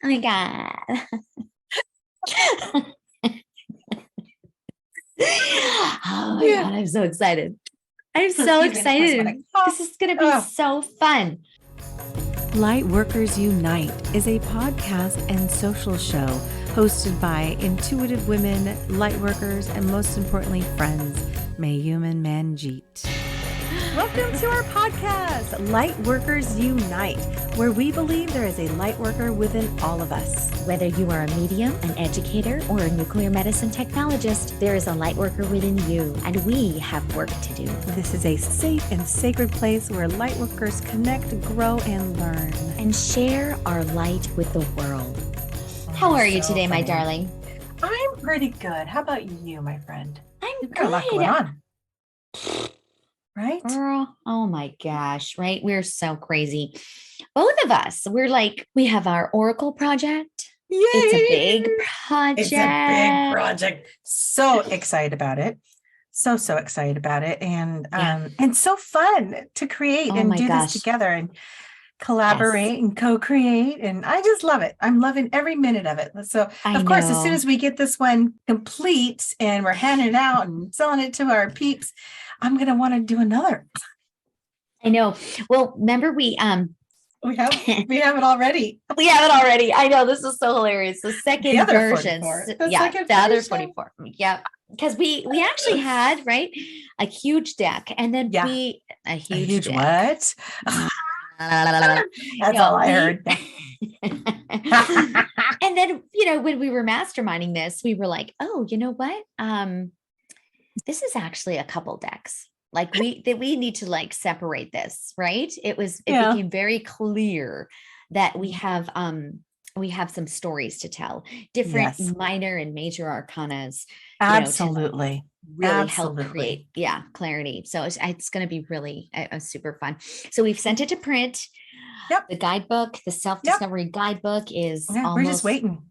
Oh my God. Oh my God, I'm so excited. I'm so excited. This is going to be so fun. Lightworkers Unite is a podcast and social show hosted by intuitive women, lightworkers, and most importantly, friends. Mayuman Manjeet. Welcome to our podcast, Lightworkers Unite, where we believe there is a lightworker within all of us. Whether you are a medium, an educator, or a nuclear medicine technologist, there is a lightworker within you, and we have work to do. This is a safe and sacred place where lightworkers connect, grow, and learn. And share our light with the world. How are you today, my darling? I'm pretty good. How about you, my friend? I'm got a lot going on. Right? Girl, oh my gosh, right? We're so crazy. Both of us, we have our Oracle project. Yay! It's a big project. It's a big project. So excited about it. So excited about it. And so fun to create and do this together and collaborate and co-create. And I just love it. I'm loving every minute of it. So of course, as soon as we get this one complete and we're handing it out and selling it to our peeps, I'm going to want to do another. I know. Well, remember we have it already. We have it already. I know, this is so hilarious. The second version. The other 44. Yeah. Because we actually had, right, a huge deck, and then a huge deck. What? That's all I heard. And then, when we were masterminding this, we were like, oh, you know what? This is actually a couple decks. Like we need to separate this, right? It became very clear that we have some stories to tell, different minor and major arcanas. Absolutely. Really help create clarity. So it's going to be really super fun. So we've sent it to print. Yep. The guidebook, the self-discovery guidebook is almost, we're just waiting.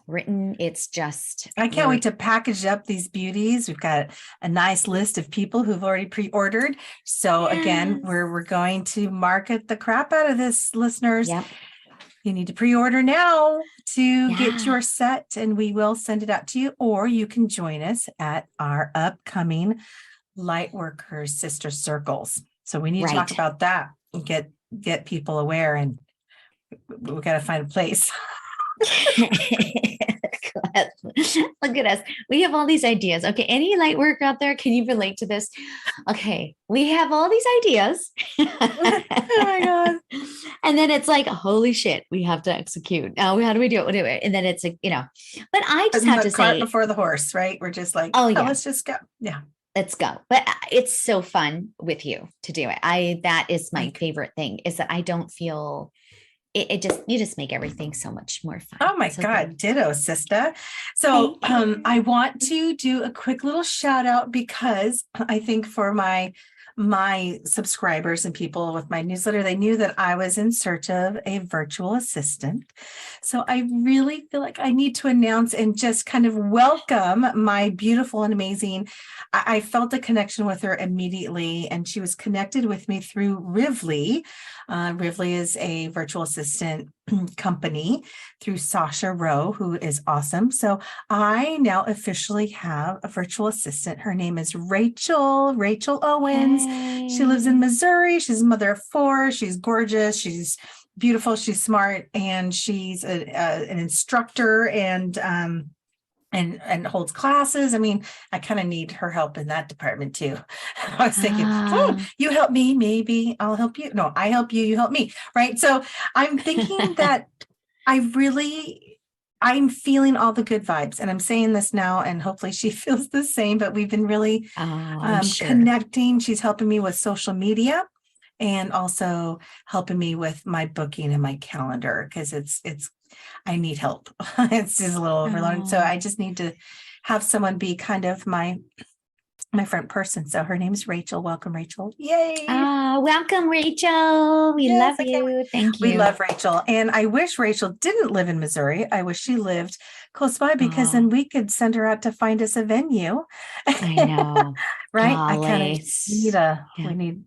Written. It's just, I can't wait to package up these beauties. We've got a nice list of people who've already pre-ordered. So again, we're going to market the crap out of this, listeners. Yep. You need to pre-order now to get your set, and we will send it out to you, or you can join us at our upcoming Lightworkers Sister Circles. So we need to talk about that and get people aware, and we got to find a place. Look at us. We have all these ideas. Okay. Any light work out there? Can you relate to this? Okay. We have all these ideas. Oh my God. And then it's like, holy shit, we have to execute. Now, how do we do it? We'll do it. And then it's like, but I just have to say, cart before the horse, right? We're just like, let's just go. Yeah. Let's go. But it's so fun with you to do it. That is my favorite thing, is that I don't feel you just make everything so much more fun. Oh my God. Good. Ditto, sister. So I want to do a quick little shout out, because I think for my subscribers and people with my newsletter, they knew that I was in search of a virtual assistant. So I really feel like I need to announce and just kind of welcome my beautiful and amazing. I felt a connection with her immediately, and she was connected with me through Rivly. Rivly is a virtual assistant company through Sasha Rowe, who is awesome. So I now officially have a virtual assistant. Her name is Rachel Owens. Hey. She lives in Missouri. She's a mother of 4. She's gorgeous. She's beautiful. She's smart, and she's an instructor and holds classes. I mean, I kind of need her help in that department too. I was thinking, you help me, maybe I'll help you. No, I help you, you help me. Right. So I'm thinking that I'm feeling all the good vibes, and I'm saying this now, and hopefully she feels the same, but we've been really connecting. She's helping me with social media, and also helping me with my booking and my calendar, because I need help. It's just a little overloaded. So I just need to have someone be kind of my front person. So her name is Rachel. Welcome, Rachel. Yay. Welcome, Rachel. We love you. Thank you. We love Rachel. And I wish Rachel didn't live in Missouri. I wish she lived close by, because then we could send her out to find us a venue. I know. Right. Golly. We need.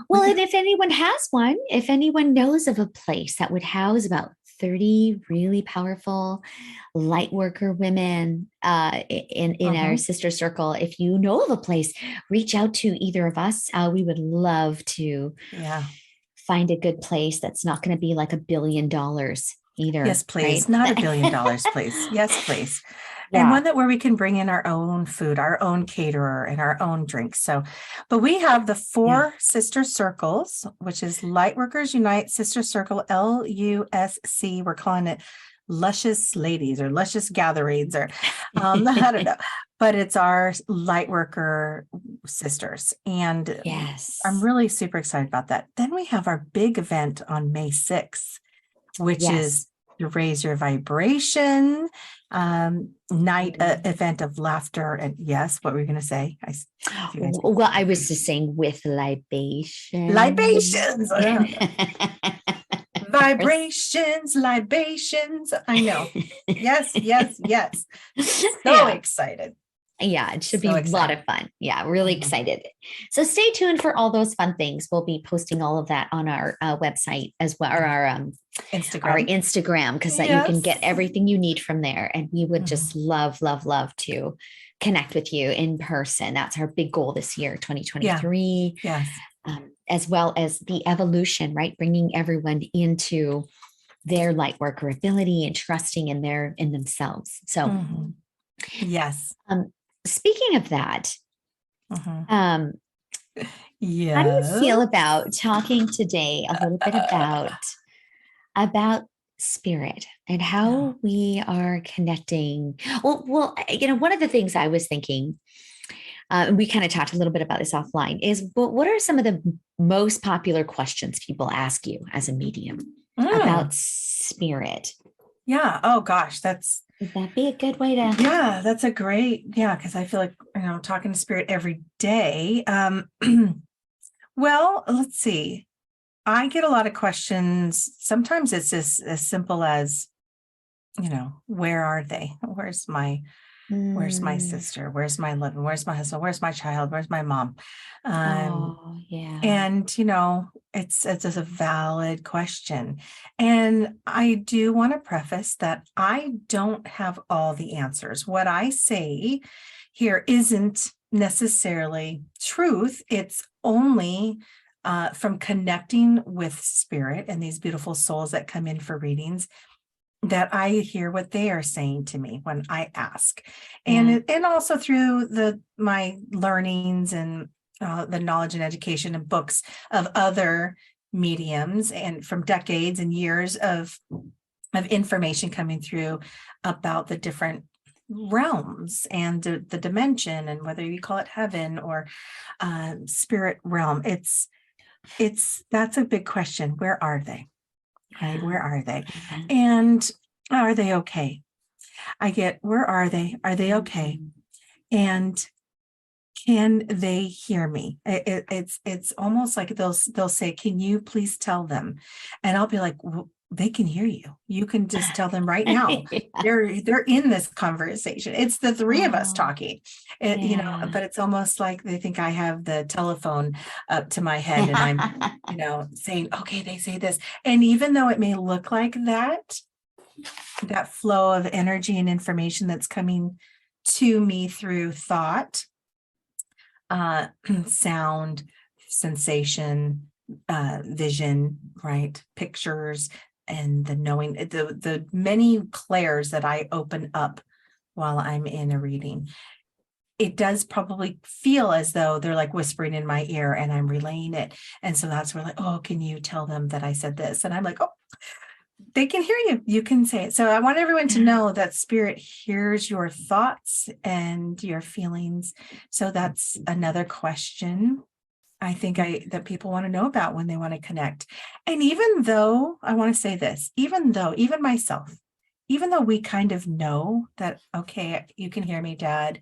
Well, and if anyone has one, if anyone knows of a place that would house about 30 really powerful light worker women in our sister circle. If you know of a place, reach out to either of us. We would love to find a good place that's not going to be like $1 billion either. Yes, please. Right? Not $1 billion, please. Yes, please. Yeah. And one that where we can bring in our own food, our own caterer, and our own drinks. So, but we have the 4 sister circles, which is Lightworkers Unite Sister Circle, LUSC. We're calling it Luscious Ladies or Luscious Gatherings, or I don't know, but it's our Lightworker sisters. And I'm really super excited about that. Then we have our big event on May 6th, which is to raise your vibration, night event of laughter. And yes, what were you going to say? Well, I was just saying with libation. Libations. Vibrations, libations. I know. Yes. So excited. Yeah, it should be a lot of fun. Yeah, really excited. So stay tuned for all those fun things. We'll be posting all of that on our website as well, or our Instagram, because that you can get everything you need from there. And we would just love to connect with you in person. That's our big goal this year, 2023. Yes. As well as the evolution, right? Bringing everyone into their light worker ability and trusting in themselves. So, yes. Speaking of that, how do you Yes. feel about talking today a little bit about spirit and how we are connecting? Well, one of the things I was thinking, and we kind of talked a little bit about this offline, is what are some of the most popular questions people ask you as a medium about spirit? Yeah. Oh gosh, would that be a good way to? Yeah, that's a great, because I feel like, talking to spirit every day. Well, let's see. I get a lot of questions. Sometimes it's just as simple as, where are they? Where's my sister? Where's my living? Where's my husband? Where's my child? Where's my mom? And, it's just a valid question. And I do want to preface that I don't have all the answers. What I say here isn't necessarily truth. It's only from connecting with spirit and these beautiful souls that come in for readings, that I hear what they are saying to me when I ask. And also through my learnings and the knowledge and education and books of other mediums, and from decades and years of information coming through about the different realms and the dimension, and whether you call it heaven or spirit realm. That's a big question. Where are they? Right? Where are they? And are they okay? I get, where are they? Are they okay? And can they hear me? It's almost like they'll say, can you please tell them? And I'll be like, well, they can hear you. You can just tell them right now. They're in this conversation. It's the 3 of us talking, but it's almost like they think I have the telephone up to my head and I'm, saying, okay, they say this. And even though it may look like that flow of energy and information that's coming to me through thought, sound, sensation, vision, right? Pictures, and the knowing, the many clairs that I open up while I'm in a reading. It does probably feel as though they're like whispering in my ear and I'm relaying it. And so that's where, like, oh, can you tell them that I said this? And I'm like, oh, they can hear you. You can say it. So I want everyone to know that spirit hears your thoughts and your feelings. So that's another question I think that people want to know about when they want to connect. And even though, I want to say this, even myself, even though we kind of know that, okay, you can hear me, Dad.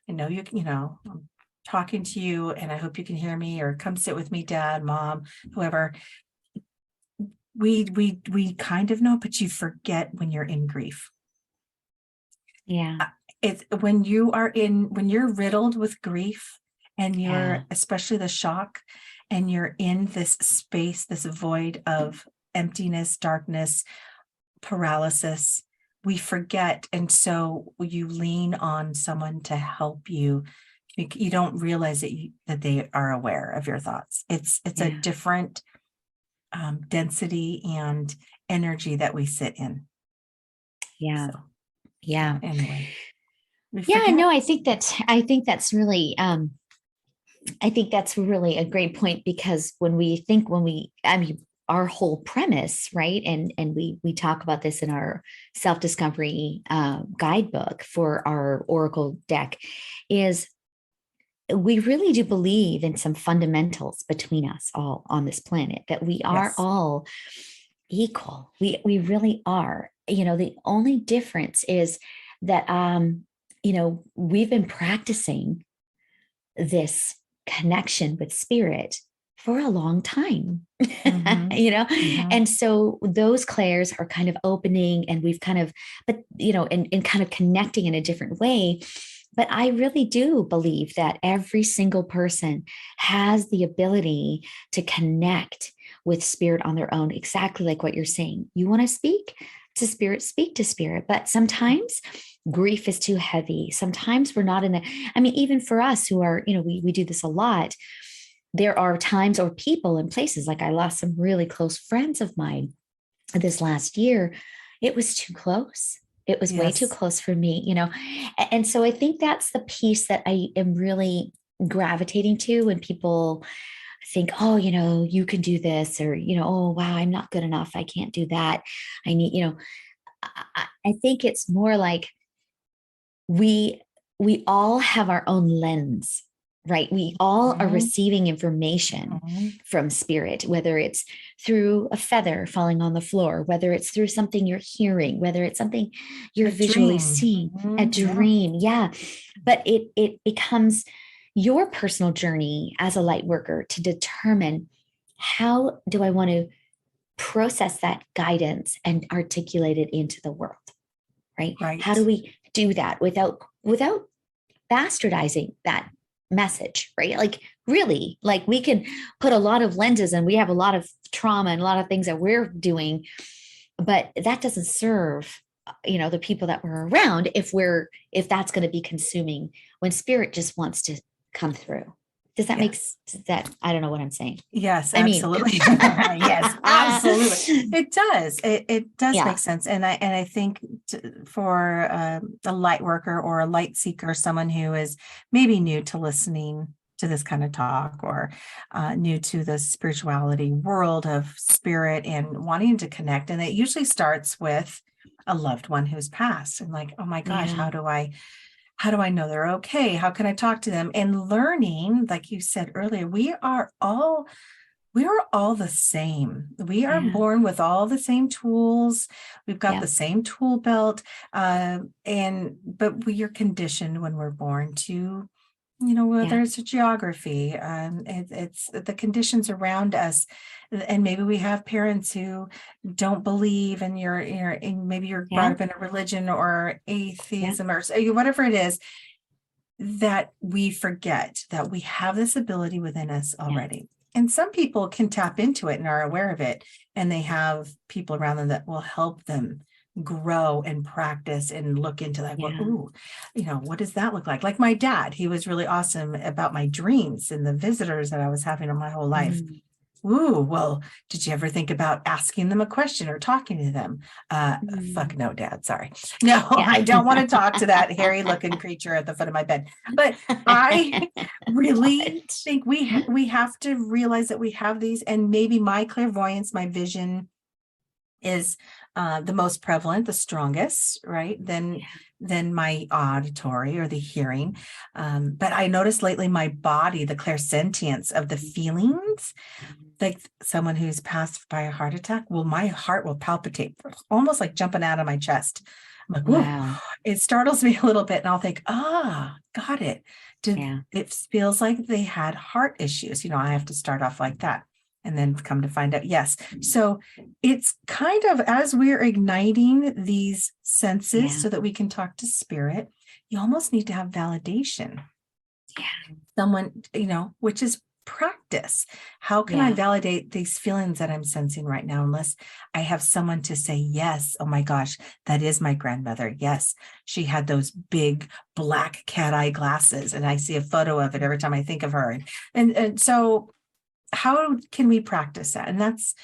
I know you can, I'm talking to you and I hope you can hear me, or come sit with me, Dad, Mom, whoever. We kind of know, but you forget when you're in grief. Yeah. It's when you're riddled with grief, and you're especially the shock, and you're in this space, this void of emptiness, darkness, paralysis, we forget. And so you lean on someone to help you. You don't realize that they are aware of your thoughts. It's a different density and energy that we sit in. Yeah. So, Yeah. Anyway. Yeah, no, I think that's really I think that's really a great point, because I mean, our whole premise, right? And we talk about this in our self-discovery guidebook for our Oracle deck, is we really do believe in some fundamentals between us all on this planet, that we are all equal. We really are. The only difference is that we've been practicing this connection with spirit for a long time. And so those clairs are kind of opening, and we've kind of, but and kind of connecting in a different way. But I really do believe that every single person has the ability to connect with spirit on their own, exactly like what you're saying. You want to speak to spirit. But sometimes grief is too heavy. Sometimes we're not in the, I mean, even for us who are, we do this a lot. There are times or people and places, like I lost some really close friends of mine this last year. It was too close. It was way too close for me, And so I think that's the piece that I am really gravitating to when people think, oh, you can do this, or, oh, wow, I'm not good enough. I can't do that. I need, I think it's more like we all have our own lens, right? We all are receiving information from spirit, whether it's through a feather falling on the floor, whether it's through something you're hearing, whether it's something you're visually seeing, a dream. Yeah. But it becomes your personal journey as a light worker to determine, how do I want to process that guidance and articulate it into the world, right? How do we do that without bastardizing that message, right? Like, really, like, we can put a lot of lenses, and we have a lot of trauma and a lot of things that we're doing, but that doesn't serve the people that we're around, if that's going to be consuming, when spirit just wants to come through. Does that make that? I don't know what I'm saying. Yes, absolutely. Yes, absolutely. It does. It does make sense. And I think for a light worker or a light seeker, someone who is maybe new to listening to this kind of talk, or new to the spirituality world of spirit and wanting to connect. And it usually starts with a loved one who's passed, and like, oh my gosh, how do I know they're okay? How can I talk to them? And learning, like you said earlier, we are all the same. We are born with all the same tools. We've got the same tool belt. But we are conditioned when we're born to, whether it's a geography, it's the conditions around us. And maybe we have parents who don't believe, and maybe you're brought up in a religion or atheism or whatever it is, that we forget that we have this ability within us already. And some people can tap into it and are aware of it, and they have people around them that will help them grow and practice and look into that. What does that look like? Like my dad, he was really awesome about my dreams and the visitors that I was having in my whole life. Well, did you ever think about asking them a question or talking to them? Fuck no, Dad. Sorry. No, I don't want to talk to that hairy looking creature at the foot of my bed. But I really think we have to realize that we have these, and maybe my clairvoyance, my vision is the most prevalent, the strongest, right? Then my auditory or the hearing. But I noticed lately my body, the clairsentience of the feelings, like someone who's passed by a heart attack, my heart will palpitate, almost like jumping out of my chest. I'm like, wow. It startles me a little bit, and I'll think, got it. It feels like they had heart issues. I have to start off like that. And then come to find out, yes. So it's kind of, as we're igniting these senses so that we can talk to spirit, you almost need to have validation. Someone, which is practice. How can I validate these feelings that I'm sensing right now, unless I have someone to say, yes, oh my gosh, that is my grandmother. Yes, she had those big black cat eye glasses, and I see a photo of it every time I think of her. And so how can we practice that? And that's,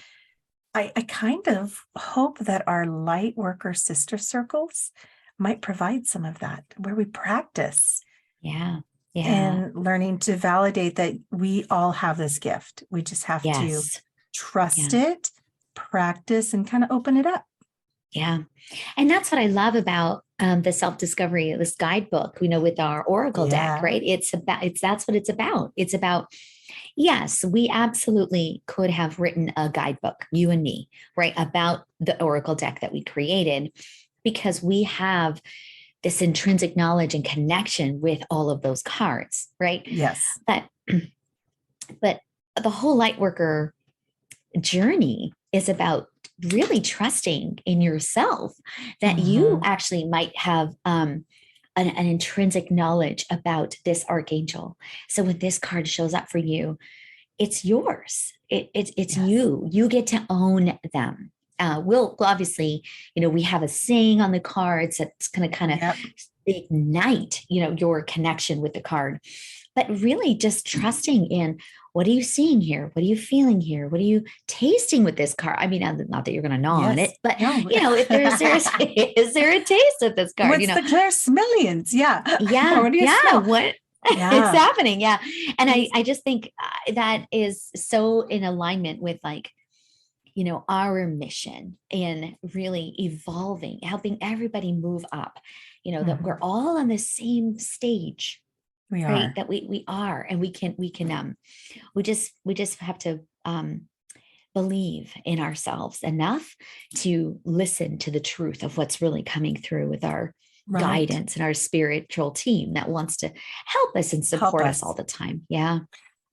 I kind of hope that our light worker sister circles might provide some of that, where we practice. Yeah. And learning to validate that we all have this gift. We just have to trust it, practice, and kind of open it up. Yeah. And that's what I love about the self-discovery, this guidebook, with our Oracle deck, right? That's what it's about. It's about, yes, we absolutely could have written a guidebook, you and me, right? About the Oracle deck that we created, because we have this intrinsic knowledge and connection with all of those cards, right? Yes. But the whole light worker journey is about really trusting in yourself that you actually might have an intrinsic knowledge about this archangel. So when this card shows up for you, it's yours. It's you get to own them. We'll obviously, we have a saying on the cards that's going to kind of ignite, your connection with the card, but really just trusting in, what are you seeing here? What are you feeling here? What are you tasting with this card? I mean, not that you're going to gnaw on it, but if is there a taste of this card? What's the clairsmelians? Yeah. What do you smell? What it's happening? Yeah. And I just think that is so in alignment with our mission in really evolving, helping everybody move up, that we're all on the same stage. We are. Right? That we are, and we just have to believe in ourselves enough to listen to the truth of what's really coming through with our guidance and our spiritual team that wants to help us and support us all the time. Yeah.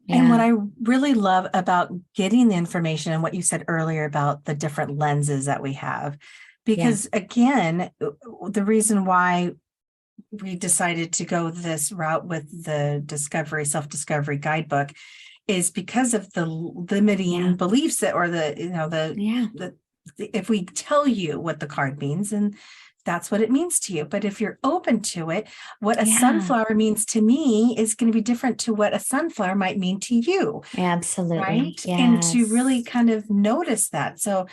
And what I really love about getting the information, and what you said earlier about the different lenses that we have, because again, the reason why we decided to go this route with the self-discovery guidebook is because of the limiting beliefs that, or if we tell you what the card means, and that's what it means to you. But if you're open to it, what a sunflower means to me is going to be different to what a sunflower might mean to you. Absolutely. Right. Yes. And to really kind of notice that. So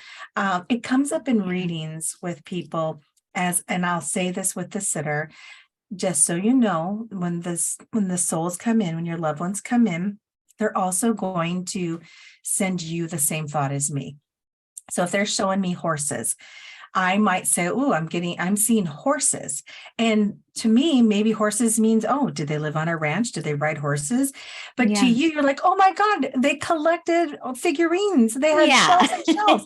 it comes up in readings with people and I'll say this with the sitter, just so you know, when the souls come in, when your loved ones come in, they're also going to send you the same thought as me. So if they're showing me horses, I might say, oh, I'm seeing horses. And to me, maybe horses means, oh, did they live on a ranch? Did they ride horses? But to you, you're like, oh my God, they collected figurines. They had shelves and shelves.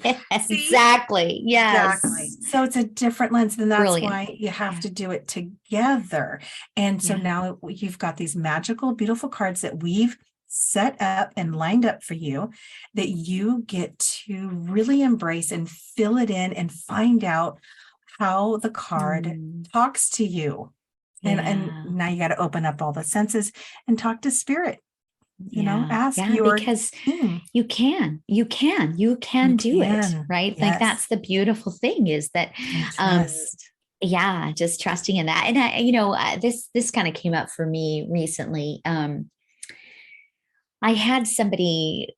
Exactly. Yes. Exactly. So it's a different lens. And that's why you have to do it together. And so now you've got these magical, beautiful cards that we've set up and lined up for you, that you get to really embrace and fill it in and find out how the card talks to you. And now you got to open up all the senses and talk to spirit, ask because you can do it, right? Like that's the beautiful thing, is that just trusting in that. And this kind of came up for me recently. I had somebody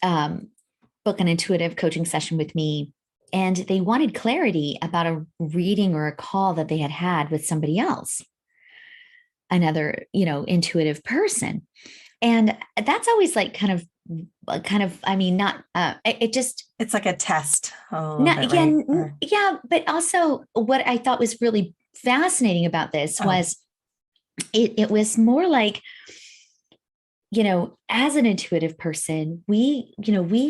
book an intuitive coaching session with me, and they wanted clarity about a reading or a call that they had with somebody else, another, intuitive person. And that's always like I mean, not, it's like a test. But also what I thought was really fascinating about this was it was more like, as an intuitive person, we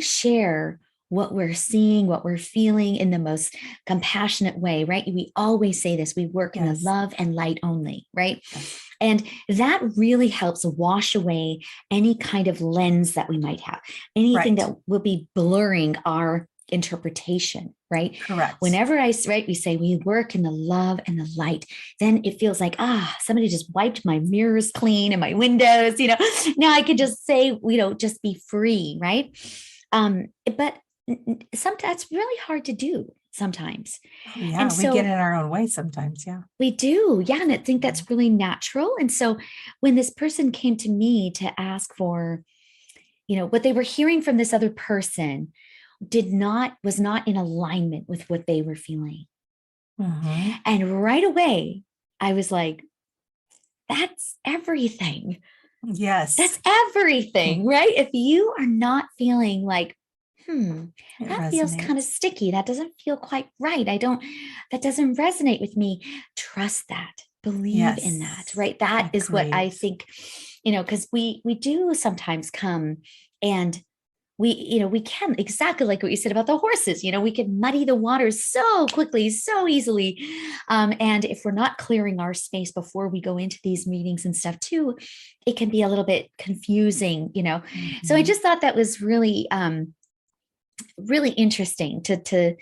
share what we're seeing, what we're feeling in the most compassionate way, right? We always say this, we work in the love and light only, right? Yes. And that really helps wash away any kind of lens that we might have, anything that will be blurring our interpretation right? Correct. Whenever right, we say we work in the love and the light, then it feels like, somebody just wiped my mirrors clean and my windows, now I could just say, just be free, right? But sometimes it's really hard to do sometimes. Oh, yeah. And we get in our own way sometimes. Yeah. We do. Yeah. And I think that's really natural. And so when this person came to me to ask for, what they were hearing from this other person was not in alignment with what they were feeling. Mm-hmm. And right away, I was like, that's everything. Yes. That's everything, right? If you are not feeling like, that feels kind of sticky. That doesn't feel quite right. That doesn't resonate with me. Trust that. Believe in that, right? That is what I think, because we do sometimes come and we can, exactly like what you said about the horses, we can muddy the waters so quickly, so easily. And if we're not clearing our space before we go into these meetings and stuff too, it can be a little bit confusing, Mm-hmm. So I just thought that was really, really interesting to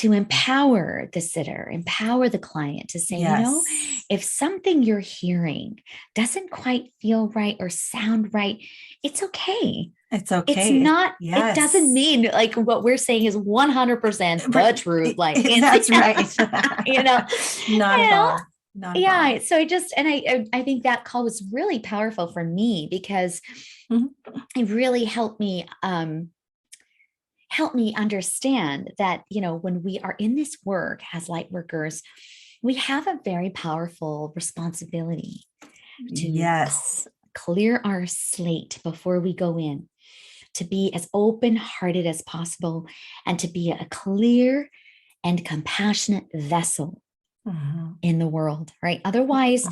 empower the sitter, empower the client to say, if something you're hearing doesn't quite feel right or sound right, it's okay. It's okay. It's not, It doesn't mean like what we're saying is 100% the truth. Like that's right. Not at all. Not at all. So I think that call was really powerful for me because it really helped me understand that, when we are in this work as light workers, we have a very powerful responsibility to clear our slate before we go in, to be as open-hearted as possible, and to be a clear and compassionate vessel in the world, right? Otherwise,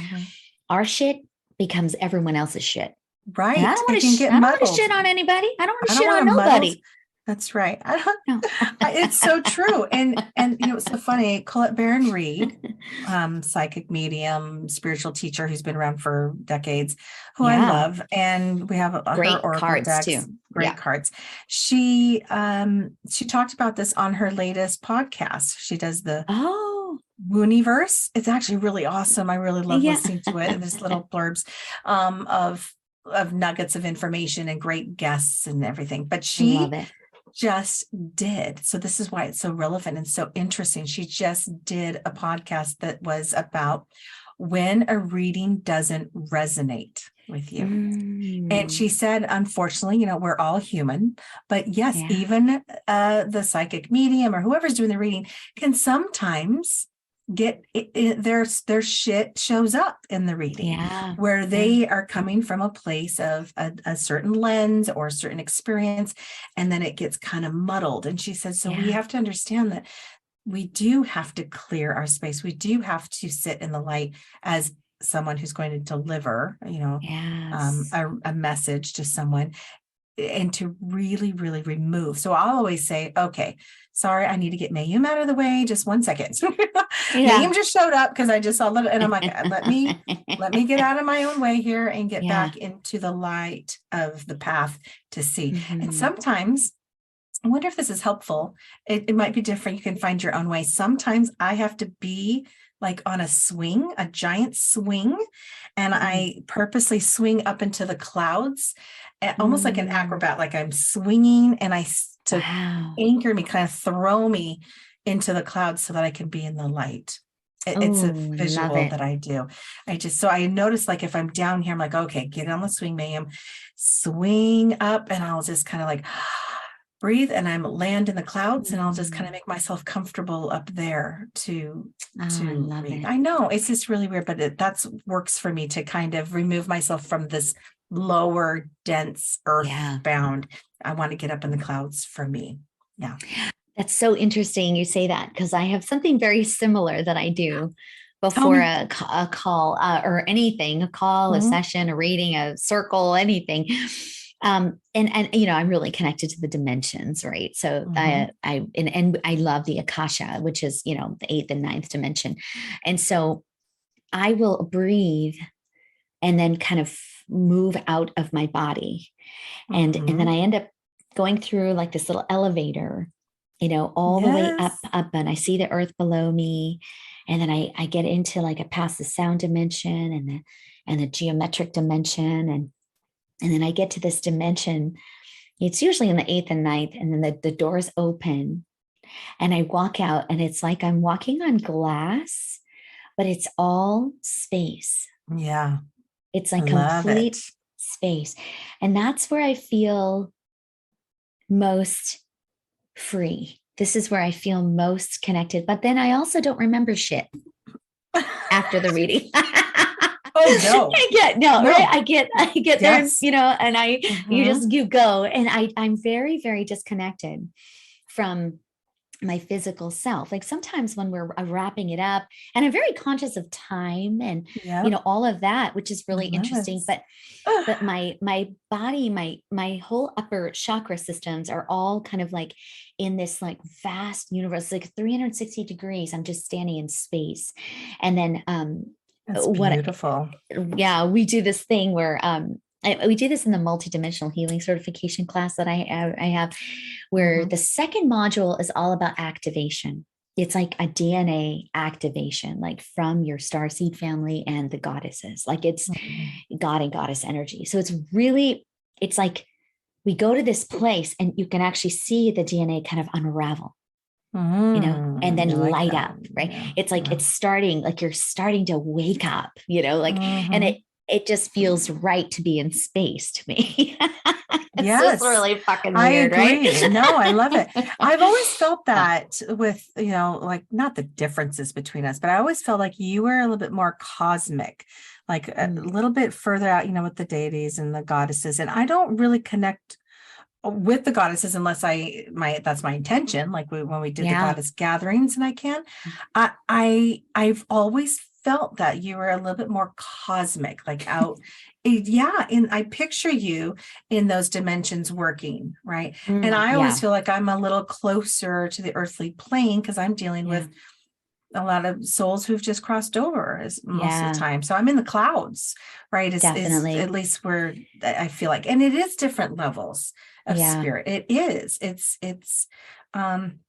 our shit becomes everyone else's shit. Right. And I don't want to shit on anybody. I don't want to shit on nobody. That's right. It's so true. And it's so funny. Colette Baron Reed, psychic medium, spiritual teacher who's been around for decades, who I love. And we have her oracle cards decks, too. Great cards. She talked about this on her latest podcast. She does the Wooniverse. It's actually really awesome. I really love listening to it. And there's little blurbs of nuggets of information and great guests and everything. But she just did. So this is why it's so relevant and so interesting. She just did a podcast that was about when a reading doesn't resonate with you. And she said, unfortunately, we're all human, but yes, even the psychic medium or whoever's doing the reading can sometimes get their shit shows up in the reading where they are coming from a place of a certain lens or a certain experience, and then it gets kind of muddled. And she says, so we have to understand that we do have to clear our space. We do have to sit in the light as someone who's going to deliver, a message to someone, and to really, really remove. So I'll always say, okay, sorry, I need to get Mayum out of the way. Just 1 second. Mayum just showed up because I just saw it. And I'm like, let me get out of my own way here and get back into the light of the path to see. And sometimes, I wonder if this is helpful. It might be different. You can find your own way. Sometimes I have to be like on a swing, a giant swing, and I purposely swing up into the clouds, almost like an acrobat, like I'm swinging and to anchor me, kind of throw me into the clouds so that I can be in the light. It's a visual that I do. So I notice, like, if I'm down here, I'm like, okay, get on the swing, Mayhem, swing up, and I'll just kind of like breathe, and I'm land in the clouds, and I'll just kind of make myself comfortable up there to read. I know it's just really weird, but that's works for me to kind of remove myself from this lower, dense, earthbound. I want to get up in the clouds for me. Yeah. That's so interesting you say that, because I have something very similar that I do before a call or anything, a call, a session, a reading, a circle, anything. And I'm really connected to the dimensions, right? So I love the Akasha, which is, the 8th and 9th dimension. And so I will breathe and then kind of move out of my body. And then I end up going through like this little elevator all the way up, Yes. up, and I see the earth below me. And then I get into like, I pass the sound dimension and the geometric dimension. And then I get to this dimension. It's usually in the eighth and ninth. And then the doors open and I walk out, and it's like I'm walking on glass, but it's all space. Yeah. It's I like love it. complete space. And that's where I feel most free. This is where I feel most connected. But then I also don't remember shit after the reading. Oh no. No, No. right? I get there, Yes. and Mhm. you go. And I'm very, very disconnected from my physical self. Like sometimes when we're wrapping it up, and I'm very conscious of time and Yep. all of that, which is I really love it. interesting. But my body, my whole upper chakra systems are all kind of like in this like vast universe, like 360 degrees. I'm just standing in space. And then That's what beautiful. yeah, we do this thing where we do this in the multidimensional healing certification class that I have, where Mhm. the second module is all about activation. It's like a DNA activation, like from your starseed family and the goddesses. Like it's Mhm. God and goddess energy. So it's like we go to this place and you can actually see the DNA kind of unravel, and then I like light that. up, right? Yeah. It's like Yeah. it's starting, like you're starting to wake up, like, and Mhm. it just feels right to be in space to me. It's just Yes, really fucking I weird, right? agree. No, I love it. I've always felt that with, like not the differences between us, but I always felt like you were a little bit more cosmic, like a Mm, little bit further out, with the deities and the goddesses. And I don't really connect with the goddesses unless that's my intention. Like when we did the yeah. goddess gatherings, and I've always felt that you were a little bit more cosmic, like out. Yeah, and I picture you in those dimensions working, right? And I always Yeah. feel like I'm a little closer to the earthly plane because I'm dealing Yeah. with a lot of souls who've just crossed over as most of the Yeah. time. So I'm in the clouds, right? Is at Definitely. least where I feel like, and it is different levels of Yeah. spirit. It is. Um,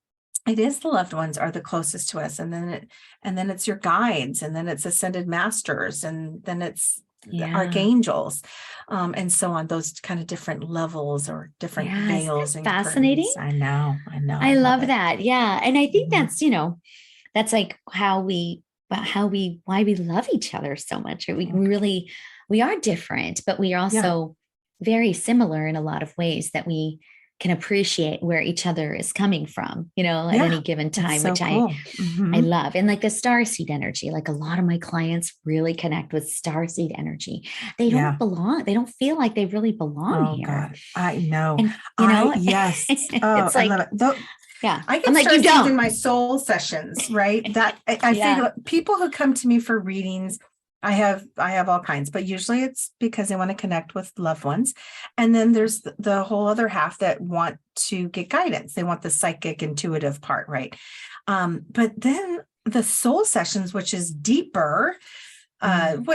it is the loved ones are the closest to us, and then it's your guides, and then it's ascended masters, and then it's the Yeah. archangels, and so on. Those kind of different levels or different Yeah. Isn't veils that and fascinating? curtains. I know, I I love love it. that. Yeah. And I think Mhm. that's like why we love each other so much. We are different, but we are Yeah, also very similar in a lot of ways that we can appreciate where each other is coming from, at yeah, any given it's time, so which cool. I Mhm. love. And like the starseed energy, like a lot of my clients really connect with starseed energy. They don't Yeah. belong, they don't feel like they really belong Oh here. God, I know. And Yes. Oh, it's I love like, it. Though yeah, I I'm get like, star you seeds in don't. my soul sessions, right? That I Yeah. figure people who come to me for readings, I have all kinds, but usually it's because they want to connect with loved ones. And then there's the whole other half that want to get guidance. They want the psychic intuitive part, right? But then the soul sessions, which is deeper, Mm,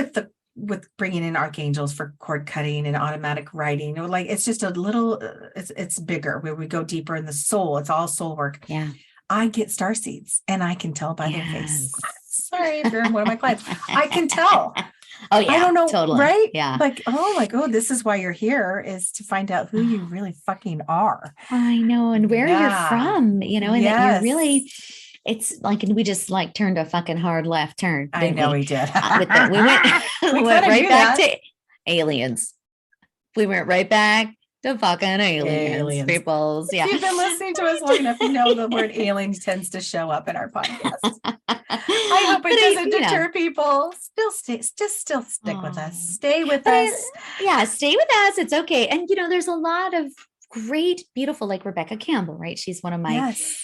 with bringing in archangels for cord cutting and automatic writing, or like it's just a little it's bigger where we go deeper in the soul. It's all soul work. yeah. I get star seeds and I can tell by their face. Yes. Sorry if you're one of my clients. I can tell. Oh I yeah, don't know, totally. right? Yeah. Like, oh, this is why you're here, is to find out who you really fucking are. I know. And where you're Yeah. from, and that you're Yes. really, it's like, and we just like turned a fucking hard left turn, I didn't know we? we did. We went, we We went kind of right do back that. to aliens. We went right back to fucking aliens, Aliens. peoples. If Yeah. you've been listening to us long enough, you know the word alien tends to show up in our podcast. I hope it doesn't deter people. Still stick with us. Oh, Stay with but us. yeah, stay with us. It's okay. And there's a lot of great, beautiful, like Rebecca Campbell, right? She's Yes.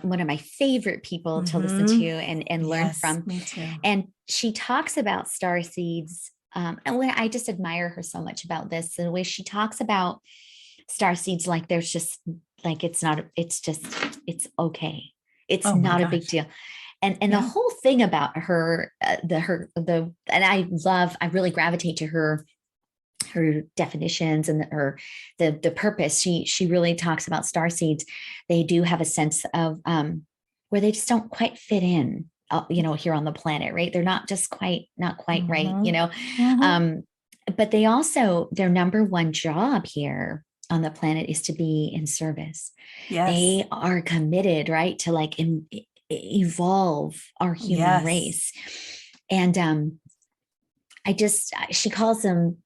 one of my favorite people to listen to Mm-hmm. and learn Yes, from. me too. And she talks about star seeds. And when I just admire her so much about this, the way she talks about star seeds, like there's just like it's okay. It's Oh my not a big gosh. deal. And the Yeah. whole thing about her, and I really gravitate to her her definitions and the purpose. She really talks about star seeds. They do have a sense of where they just don't quite fit in, here on the planet, right? They're not quite right, but they also, their number one job here on the planet is to be in service. Yes. They are committed, right, to like evolve our human race. And she calls them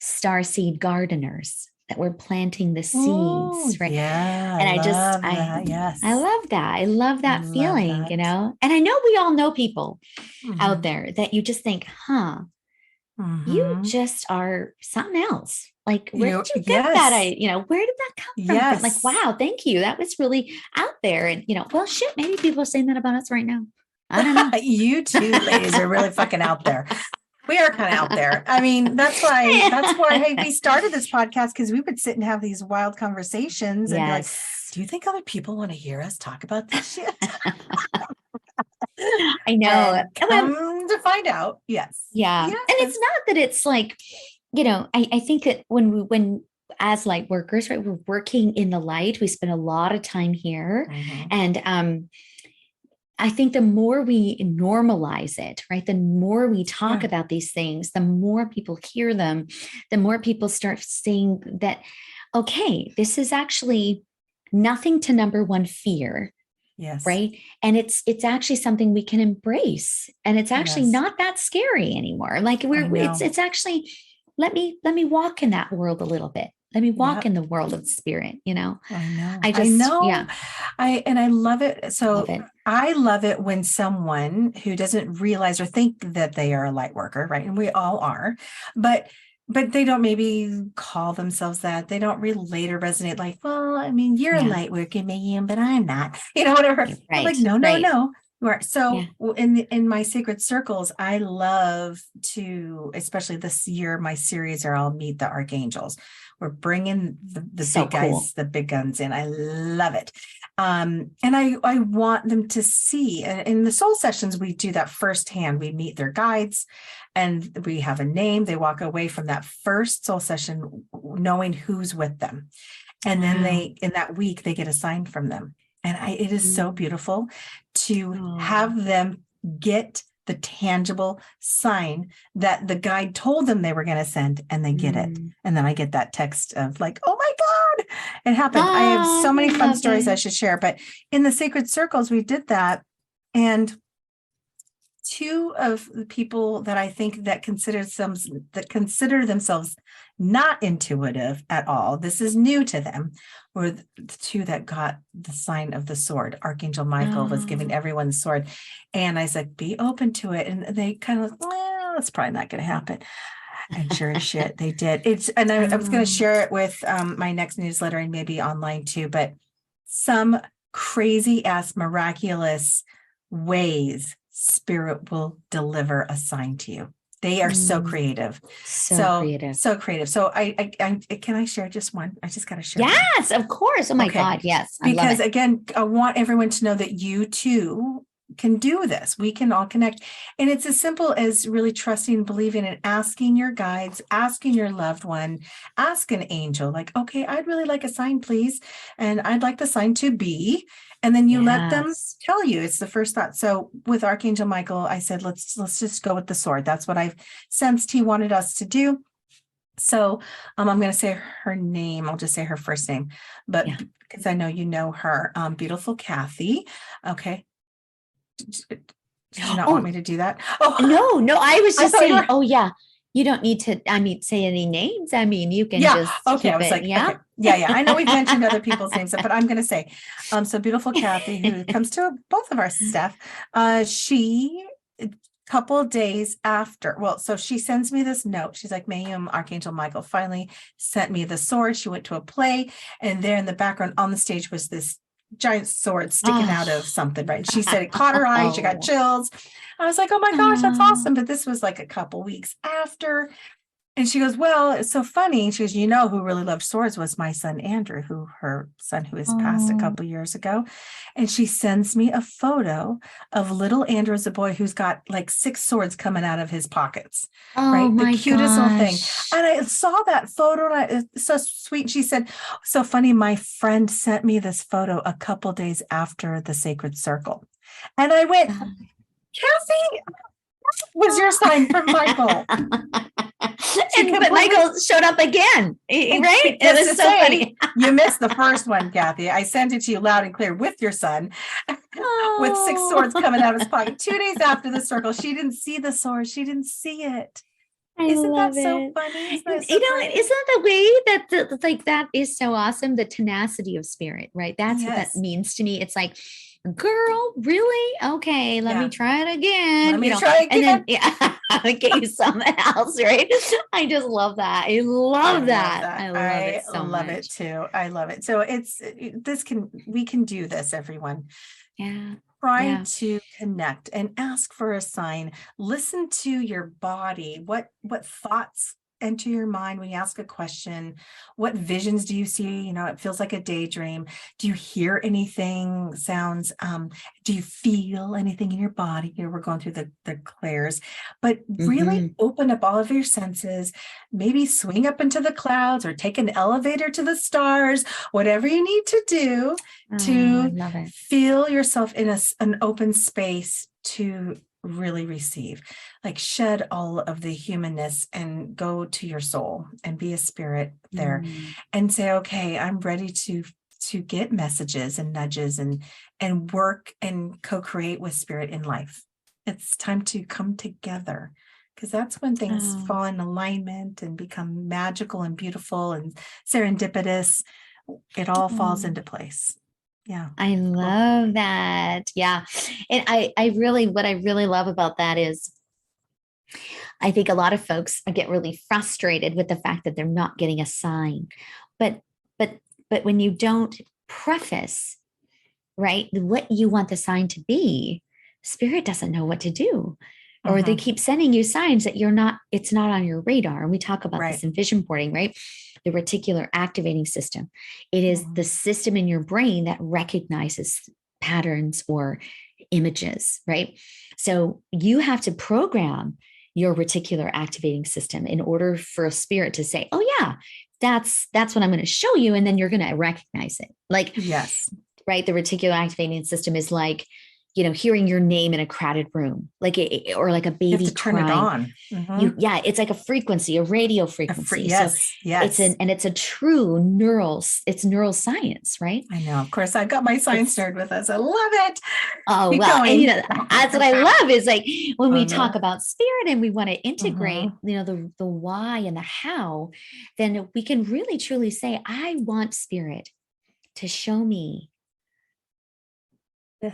starseed gardeners, that we're planting the seeds, right? Yeah. And I love that. I love that feeling, And I know we all know people out there that you just think, you just are something else. Like, where did you get that? Where did that come from? Like, wow, thank you. That was really out there. And, well, shit, maybe people are saying that about us right now. I don't know. You two ladies are really fucking out there. We are kind of out there. I mean, that's why hey, we started this podcast, because we would sit and have these wild conversations and be like, do you think other people want to hear us talk about this shit? I know. And come to find out. Yes. Yeah. Yes. And it's not that it's like, I think that when as light workers, right, we're working in the light, we spend a lot of time here. And I think the more we normalize it, right, the more we talk about these things, the more people hear them, the more people start saying that, okay, this is actually nothing to number one fear. Yes. Right. And it's actually something we can embrace. And it's actually not that scary anymore. Like it's actually, let me walk in that world a little bit. Let me walk in the world of spirit, I know. I know. Yeah. I love it. So I love it when someone who doesn't realize or think that they are a light worker, right? And we all are, but they don't maybe call themselves that. They don't relate or resonate like, well, I mean, you're a light worker, Mayim, but I'm not, whatever. Right. I'm like, no. Right. So in my sacred circles, I love to, especially this year, my series are all Meet the Archangels. We're bringing the big guys, the big guns in. I love it. And I want them to see, in the soul sessions, we do that firsthand. We meet their guides and we have a name. They walk away from that first soul session knowing who's with them. And then in that week, they get a sign from them. And it is so beautiful to have them get the tangible sign that the guide told them they were going to send, and they get it. And then I get that text of like, oh my God, it happened. I have so many fun stories I should share, but in the sacred circles, we did that. And two of the people that I think that consider themselves not intuitive at all, this is new to them, were the two that got the sign of the sword. Archangel Michael was giving everyone the sword. And I said, be open to it. And they kind of, well, it's probably not going to happen. And sure as shit, they did. I was going to share it with my next newsletter and maybe online too, but some crazy ass miraculous ways spirit will deliver a sign to you. They are so creative. So creative. So I can I share just one? I just got to share. Yes, one. Of course. Oh my God. Yes. Because again, I want everyone to know that you too can do this. We can all connect. And it's as simple as really trusting and believing and asking your guides, asking your loved one, ask an angel, like, okay, I'd really like a sign, please. And I'd like the sign to be. And then you let them tell you. It's the first thought. So with Archangel Michael, I said, let's just go with the sword. That's what I've sensed he wanted us to do. So I'm going to say her name. I'll just say her first name, but because I know you know her, beautiful Kathy. Okay. Did you not want me to do that? Oh, no. I was just saying, you don't need to, say any names. You can just. Okay. I was like, yeah. Okay. Yeah. I know we've mentioned other people's names, but I'm going to say, so beautiful Kathy, who comes to both of our stuff. She, a couple of days after, so she sends me this note. She's like, Mayim, Archangel Michael finally sent me the sword. She went to a play, and there in the background on the stage was this giant sword sticking out of something, right? And she said it caught her eye. She got chills. I was like, oh my gosh, that's awesome. But this was like a couple weeks after. And she goes, well, it's so funny. She goes, you know, who really loved swords was my son, Andrew, her son who has passed a Oh, couple years ago. And she sends me a photo of little Andrew as a boy who's got like 6 swords coming out of his pockets, oh right? The my cutest little thing. gosh. And I saw that photo and it's so sweet. She said, so funny. My friend sent me this photo a couple days after the sacred circle. And I went, Kathy, was your sign from Michael. But Michael showed up again, right? It was so funny. You missed the first one, Kathy. I sent it to you loud and clear with your son, with 6 swords coming out of his pocket. 2 days after the circle, she didn't see the sword. She didn't see it. Isn't that so funny? Isn't that so great? Isn't that the way that like that is so awesome? The tenacity of spirit, right? That's what that means to me. It's like, girl, really? Okay, let me try it again. Let me try again. And then get you something else, right? I just love that. I love that. I love it so much. I love it too. I love it. So we can do this, everyone. Yeah. Try to connect and ask for a sign. Listen to your body. What thoughts enter your mind when you ask a question? What visions do you see? You know, it feels like a daydream. Do you hear anything, sounds? Do you feel anything in your body? You know, we're going through the clairs, but really open up all of your senses. Maybe swing up into the clouds or take an elevator to the stars, whatever you need to do to feel yourself in an open space to really receive, like shed all of the humanness and go to your soul and be a spirit there and say, okay, I'm ready to get messages and nudges and work and co-create with spirit in life. It's time to come together, because that's when things fall in alignment and become magical and beautiful and serendipitous. It all falls into place. Yeah. I love that. Yeah. And I really, what I really love about that is I think a lot of folks get really frustrated with the fact that they're not getting a sign. But when you don't preface, right, what you want the sign to be, spirit doesn't know what to do. Or they keep sending you signs that it's not on your radar. And we talk about this in vision boarding, right? The reticular activating system. It is the system in your brain that recognizes patterns or images, right? So you have to program your reticular activating system in order for a spirit to say, oh yeah, that's what I'm going to show you. And then you're going to recognize it. Like, yes, right. The reticular activating system is like, you know, hearing your name in a crowded room, or like a baby you have to turn it on. It's like a frequency, a radio frequency. Yes. It's a true neural science, right? I know. Of course, I've got my science nerd with us. I love it. Oh, Keep well, going. and you know, that's what I love is like when we talk about spirit and we want to integrate, you know, the why and the how, then we can really truly say, I want spirit to show me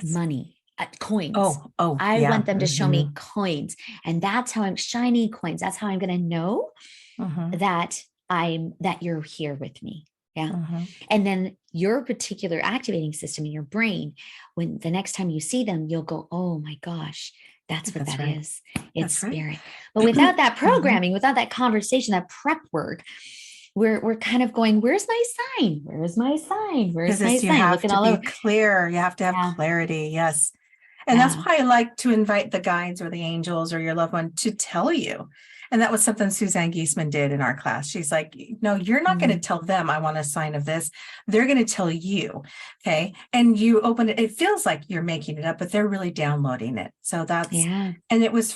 money. Coins. I want them to show me coins. And that's how I'm shiny coins. That's how I'm going to know that you're here with me. Yeah. And then your particular activating system in your brain, when the next time you see them, you'll go, oh my gosh, that's what that is. It's spirit. But without that programming, without that conversation, that prep work, we're kind of going, where's my sign? Where's my sign? Where's my sign? You have to be clear. You have to have clarity. Yes. And that's why I like to invite the guides or the angels or your loved one to tell you. And that was something Suzanne Giesman did in our class. She's like, no, you're not going to tell them I want a sign of this. They're going to tell you. Okay. And you open it. It feels like you're making it up, but they're really downloading it. So and it was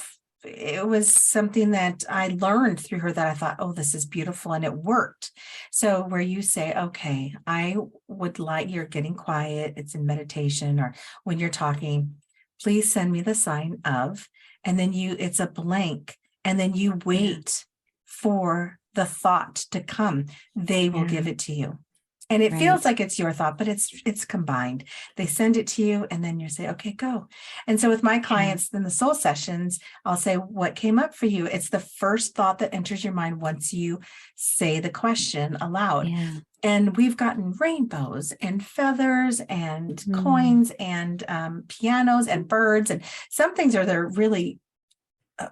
something that I learned through her that I thought, oh, this is beautiful. And it worked. So where you say, okay, I would like, you're getting quiet. It's in meditation, or when you're talking, please send me the sign of, and then it's a blank, and then you wait for the thought to come. They will give it to you. And it feels like it's your thought, but it's combined. They send it to you, and then you say, okay, go. And so with my clients in the soul sessions, I'll say, what came up for you? It's the first thought that enters your mind once you say the question aloud. And we've gotten rainbows and feathers and coins and pianos and birds. And some things they're really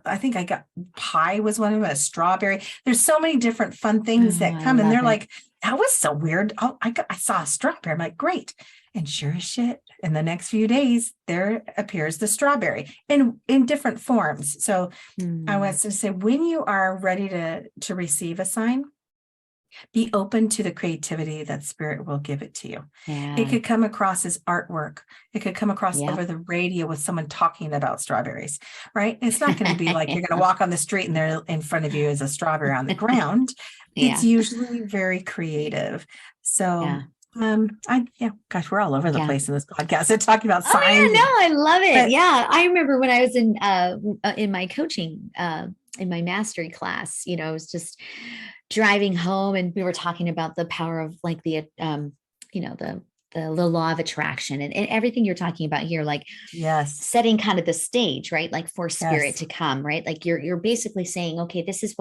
I think I got pie was one of them, a strawberry. There's so many different fun things Oh, that I come, and love they're it. like, that was so weird. Oh, I saw a strawberry. I'm like, great. And sure as shit, in the next few days, there appears the strawberry in different forms. So I Mm, was to say, when you are ready to receive a sign, be open to the creativity that spirit will give it to you. It yeah. could come across as artwork. It could come across Yep. over the radio with someone talking about strawberries, right? It's not going to be like you're going to walk on the street and there in front of you is a strawberry on the ground. It's Yeah. usually very creative. So, Yeah. gosh, we're all over the Yeah. place in this podcast. They're talking about Oh signs, yeah, no, I love it. but Yeah. I remember when I was in my coaching in my mastery class, I was just driving home and we were talking about the power of like the law of attraction and everything you're talking about here, like yes, setting kind of the stage, right? Like for spirit yes, to come, right? Like you're basically saying, okay, this is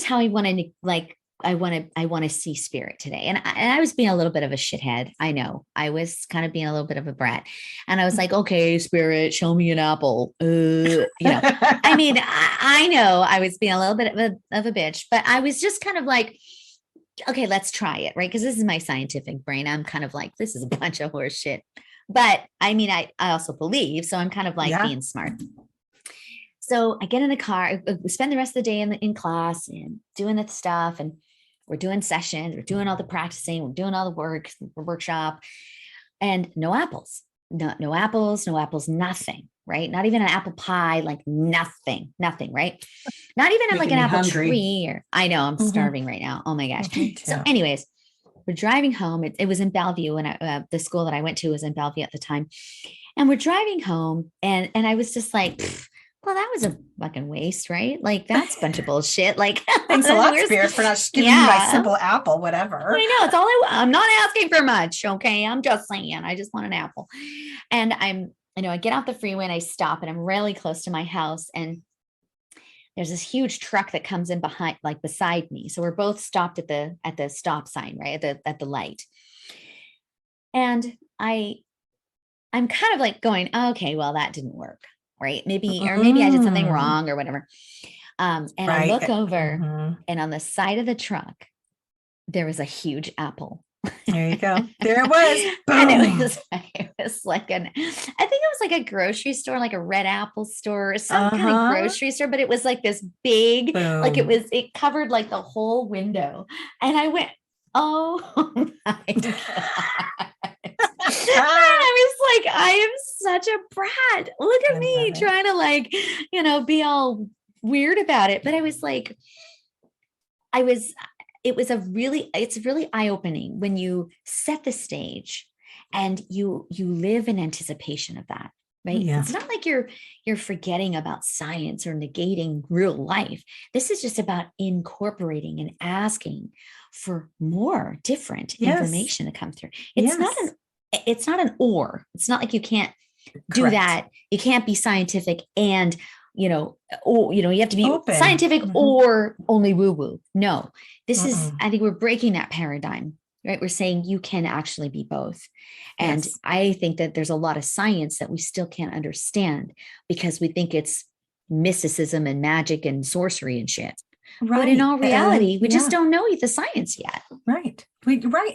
how I want to like I want to see spirit today. And I was being a little bit of a shithead. I know I was kind of being a little bit of a brat. And I was like, okay, spirit, show me an apple. I mean, I know I was being a little bit of a bitch, but I was just kind of like, okay, let's try it, right? Because this is my scientific brain. I'm kind of like, this is a bunch of horse shit. But I mean, I also believe, so I'm kind of like yeah. being smart. So I get in the car, we spend the rest of the day in class and doing the stuff. And we're doing sessions, we're doing all the practicing, we're doing all the work, workshop, and no apples, no apples, no apples, nothing, right? Not even an apple pie, like nothing, right? Not even like Making an me apple hungry. tree or I know I'm Mhm. starving right now. Oh my gosh. Me So too. anyways, we're driving home. It was in Bellevue and the school that I went to was in Bellevue at the time. And we're driving home and I was just like, well, that was a fucking waste, right? Like that's a bunch of bullshit. Like, Thanks a lot, where's, Spirit, for not giving me my yeah, simple apple, whatever. I know it's all I'm not asking for much. Okay. I'm just saying, I just want an apple. And I get off the freeway and I stop and I'm really close to my house. And there's this huge truck that comes in behind, like beside me. So we're both stopped at the stop sign, right? At the light. And I'm kind of like going, okay, well, that didn't work. Right. Maybe I did something Mm, wrong or whatever. And I right. look over Mhm. and on the side of the truck, there was a huge apple. There you go. There it was. And Boom. it was like I think it was like a grocery store, like a Red Apple store, or some kind of Uh-huh. grocery store, but it was like this big, like Boom. it covered like the whole window. And I went, oh my God. And I was like, I am such a brat. Look at I me love it. trying to like, be all weird about it. But I was like, I was it's really eye-opening when you set the stage and you live in anticipation of that, Oh, right? yeah. It's not like you're forgetting about science or negating real life. This is just about incorporating and asking for more different Yes. information to come through. Yes. It's not an or. It's not like you can't do Correct. that. You can't be scientific and you have to be Open. scientific Mhm. or only woo woo. No, Mm-mm. I think we're breaking that paradigm, right? We're saying you can actually be both. And Yes. I think that there's a lot of science that we still can't understand because we think it's mysticism and magic and sorcery and shit. But in Right. all And then, reality, we just yeah. don't know the science yet. Right. Right.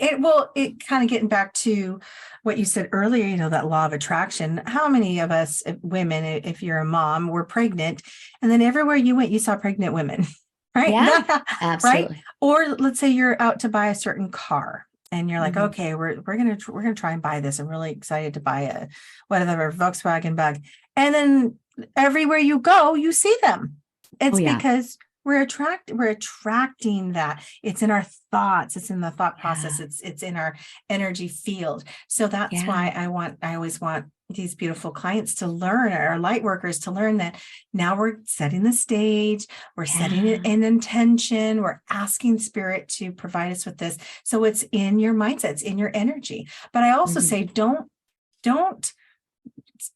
It kind of getting back to what you said earlier, that law of attraction. How many of us women, if you're a mom, were pregnant and then everywhere you went, you saw pregnant women, right? Yeah, Right. absolutely. Or let's say you're out to buy a certain car and you're like, Mhm. okay, we're going to try and buy this. I'm really excited to buy a, whatever, Volkswagen bug. And then everywhere you go, you see them. Oh It's yeah. because we're attracting that. It's in our thoughts, it's in the thought process, Yeah. it's in our energy field. So that's Yeah. why I always want these beautiful clients to learn, our light workers to learn that now we're setting the stage, we're setting it Yeah. in intention, we're asking spirit to provide us with this. So it's in your mindset, it's in your energy. But I also Mhm. say, don't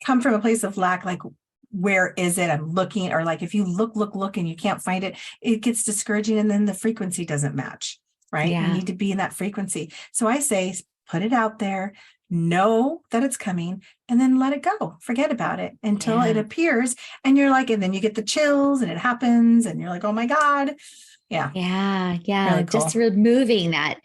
come from a place of lack, like, where is it? I'm looking, or like if you look and you can't find it, it gets discouraging and then the frequency doesn't match, right? You Yeah. need to be in that frequency. So I say, put it out there, know that it's coming, and then let it go. Forget about it until it Yeah. appears. And you're like, and then you get the chills and it happens and you're like, oh my God. Yeah. Yeah. Yeah. Really Just cool. removing that,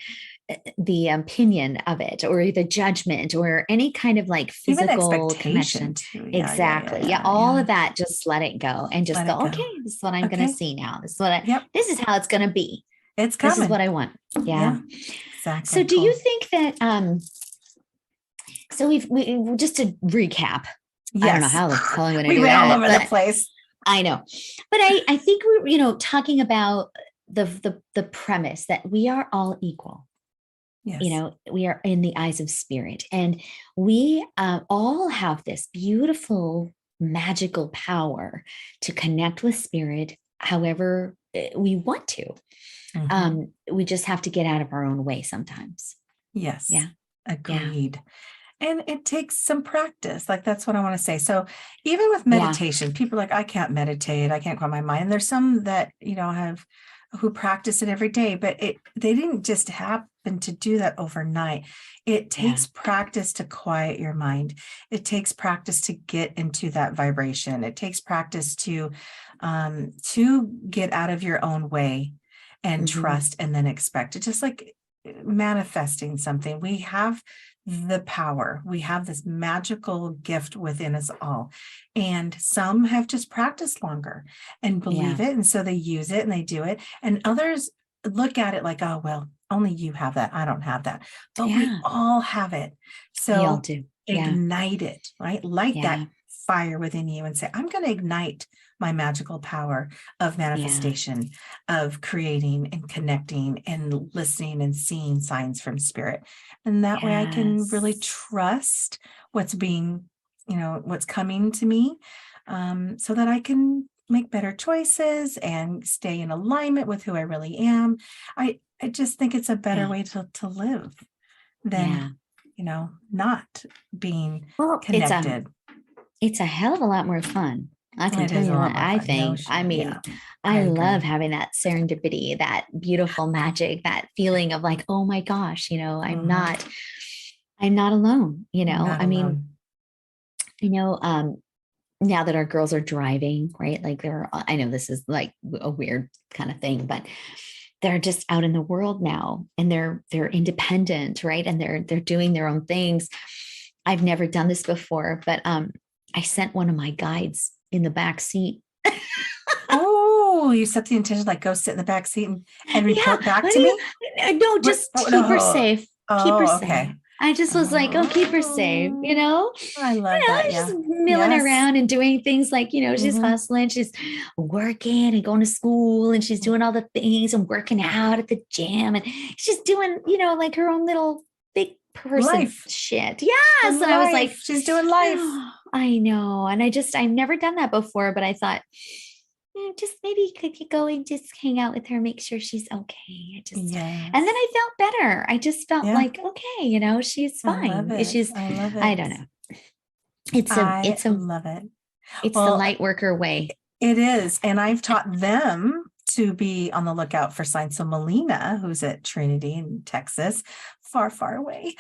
the opinion of it or the judgment or any kind of like Even physical expectation connection. too. Yeah. Yeah. Yeah. Exactly. Yeah. Yeah. All Yeah. of that, just let it go and just Let it go, go. okay, this is what I'm going to Okay. see now. This is what Yep. this is how it's going to be. It's This is coming. what I want. Yeah. Yeah. So Exactly. do you Cool. think that, so just to recap, I don't know Yes. how the hell I'm going to We do went all that, over the but place. I know. But I think we're, talking about the premise that we are all equal. Yes. We are in the eyes of spirit, and we all have this beautiful magical power to connect with spirit however we want to. Mm-hmm. We just have to get out of our own way sometimes. Yes. Yeah. Yeah. Agreed. And it takes some practice. Like, that's what I want to say. So even with Yeah. meditation, people are like, I can't meditate. I can't quiet my mind. And there's some that, have who practice it every day, but they didn't just happen to do that overnight. It Yeah. takes practice to quiet your mind. It takes practice to get into that vibration. It takes practice to get out of your own way and Mm-hmm. trust and then expect it. Just like manifesting something. We have the power. We have this magical gift within us all. And some have just practiced longer and believe Yeah. it. And so they use it and they do it. And others look at it like, oh, well, only you have that. I don't have that. But we Yeah. all have it. We all So do. Yeah. ignite it, right? Light that Yeah. fire within you and say, I'm going to ignite my magical power of Yeah. manifestation, of creating and connecting and listening and seeing signs from spirit. And that way I can really Yes. trust what's being, what's coming to me, so that I can make better choices and stay in alignment with who I really am. I just think it's a better Yeah. way to live Yeah. than, not being Well, connected. it's a hell of a lot more fun. I can It tell is a you lot that. more I fun. No think. I shit. mean, Yeah, I I love agree. having that serendipity, that beautiful magic, that feeling of like, oh my gosh, Mhm. I'm not alone. You're not I mean, alone. you know, um, now that our girls are driving, right? Like I know this is like a weird kind of thing, but they're just out in the world now and they're independent, right? And they're doing their own things. I've never done this before, but I sent one of my guides in the back seat. Oh, you set the intention, like, go sit in the back seat and Yeah, report back what to do you, me. no, just keep her No. safe. Keep her Oh, safe. okay. I just was like, oh, keep her safe, Oh, I love that. just Yeah. milling Yes. around and doing things like, she's Mm-hmm. hustling, she's working and going to school and she's doing all the things and working out at the gym and she's doing, like her own little big person Life. shit. Yes. And I was like, Life. She's doing life. oh, I know. And I've never done that before, but I thought, just maybe could you go and just hang out with her, make sure she's okay. And then Yes. I felt better. I just felt Yeah. like, okay, she's I love fine. it. I love I it. don't know. It's a, I it's a, love it. it's the Well, light worker way. it is. And I've taught them to be on the lookout for signs. So Melina, who's at Trinity in Texas, far, far away,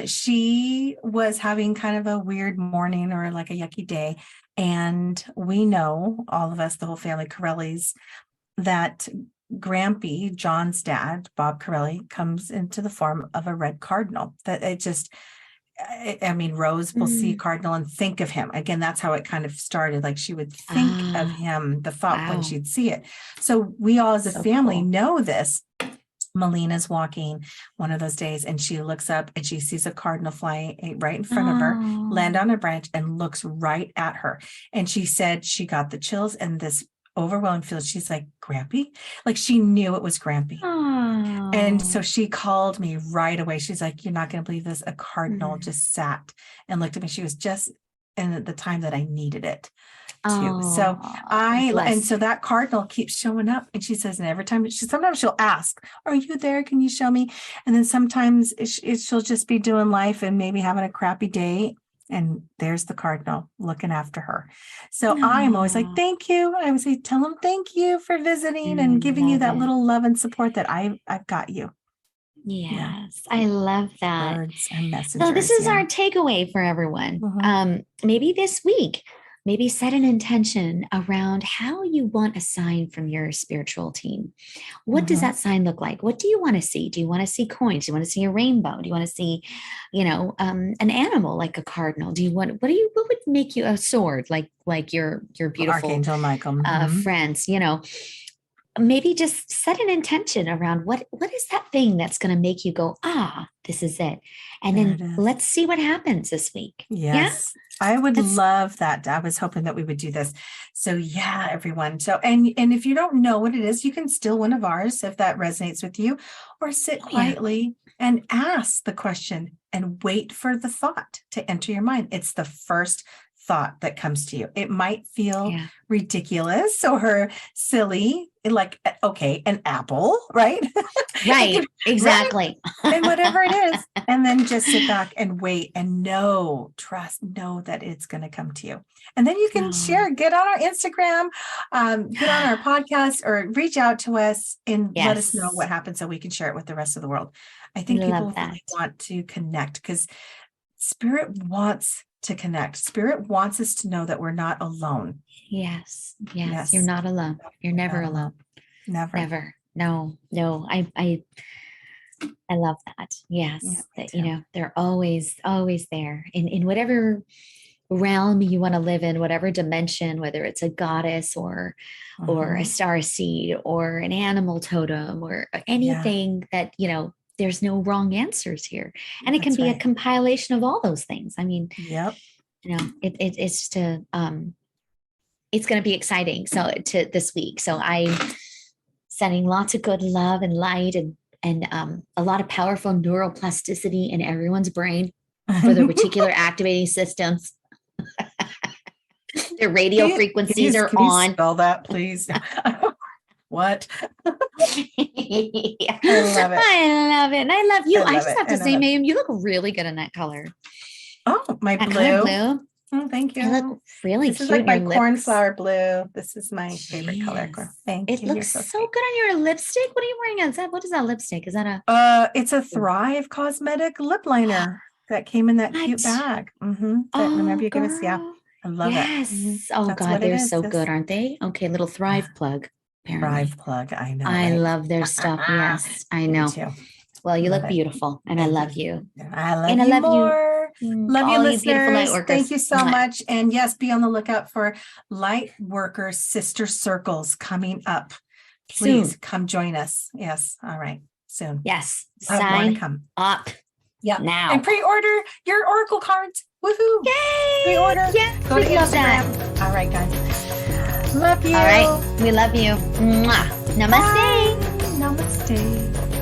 she was having kind of a weird morning or like a yucky day. And we know, all of us, the whole family, Corellis, that Grampy, John's dad, Bob Corelli, comes into the form of a red cardinal. That it just, I mean, Rose will see Mm. Cardinal and think of him. Again, that's how it kind of started. Like, she would think of Ah, him, the thought, when wow. she'd see it. So we all as a So family cool. know this. Melina's walking one of those days and she looks up and she sees a cardinal flying right in front of her, land Oh, on a branch, and looks right at her. And she said she got the chills and this overwhelming feel. She's like, Grampy? Like, she knew it was Grampy. And so oh. she called me right away. She's like, you're not going to believe this. A cardinal Mm. just sat and looked at me. She was just in at the time that I needed it too. So Oh, and bless so her. that cardinal keeps showing up. And she says, and every time sometimes she'll ask, are you there? Can you show me? And then sometimes she'll just be doing life and maybe having a crappy day. And there's the cardinal looking after her. So I'm always like, Oh, thank you. I would say, tell them thank you for visiting I and giving you love that it. little love and support that I've got you. Yes, I love that. Birds are messengers. So this is our takeaway for everyone. Maybe this week, maybe set an intention around how you want a sign from your spiritual team. What does that sign look like? What do you want to see? Do you want to see coins? Do you want to see a rainbow? Do you want to see, an animal like a cardinal? What would make you a sword like your beautiful Archangel Michael friends? Maybe just set an intention around what is that thing that's going to make you go, this is it. And then let's see what happens this week. Yes. Yeah? I would love that. I was hoping that we would do this. So yeah, everyone. So, and if you don't know what it is, you can steal one of ours if that resonates with you, or sit quietly and ask the question and wait for the thought to enter your mind. It's the first thought that comes to you. It might feel ridiculous or silly, like, okay, an apple, right? Right, exactly. Right? And whatever it is. And then just sit back and wait and know that it's going to come to you. And then you can share, get on our Instagram, get on our podcast, or reach out to us and let us know what happened so we can share it with the rest of the world. I think people really want to connect because Spirit wants to connect. Spirit wants us to know that we're not alone. Yes. You're not alone. You're never alone. Never. No. I love that. Yes. That, they're always there in whatever realm you want to live in, whatever dimension, whether it's a goddess or a star seed or an animal totem or anything that, there's no wrong answers here. And it can be a compilation of all those things. I mean, it's to, it's going to be exciting. So to this week. So I'm sending lots of good love and light and a lot of powerful neuroplasticity in everyone's brain for the reticular activating systems. Their radio frequencies are on. Spell that, please. What? I love it. And I love you. I just have to say, Ma'am, you look really good in that color. Oh, my blue. Oh, thank you. You look really cute. This is like my cornflower blue. This is my favorite color. Thank you. It looks so good on your lipstick. What are you wearing? What is that lipstick? Is that a? It's a Thrive Cosmetic lip liner that came in that cute bag. Remember you gave us? Yeah, I love it. Yes. Oh God, they're so good, aren't they? Okay, little Thrive plug. Apparently. Thrive plug. I know. I love their stuff. Yes, I know. Well, you look beautiful, and I love you. I love you more. Love you, listeners. Thank you so much. And yes, be on the lookout for Light Worker Sister Circles coming up. Please come join us. Yes. All right. Soon. Yes. Sign up. Yeah. Now. And pre-order your Oracle cards. Woohoo. Yay. Pre-order. Yeah. Go to love Instagram. That. All right, guys. Love you. All right. We love you. Mwah. Namaste. Bye. Namaste.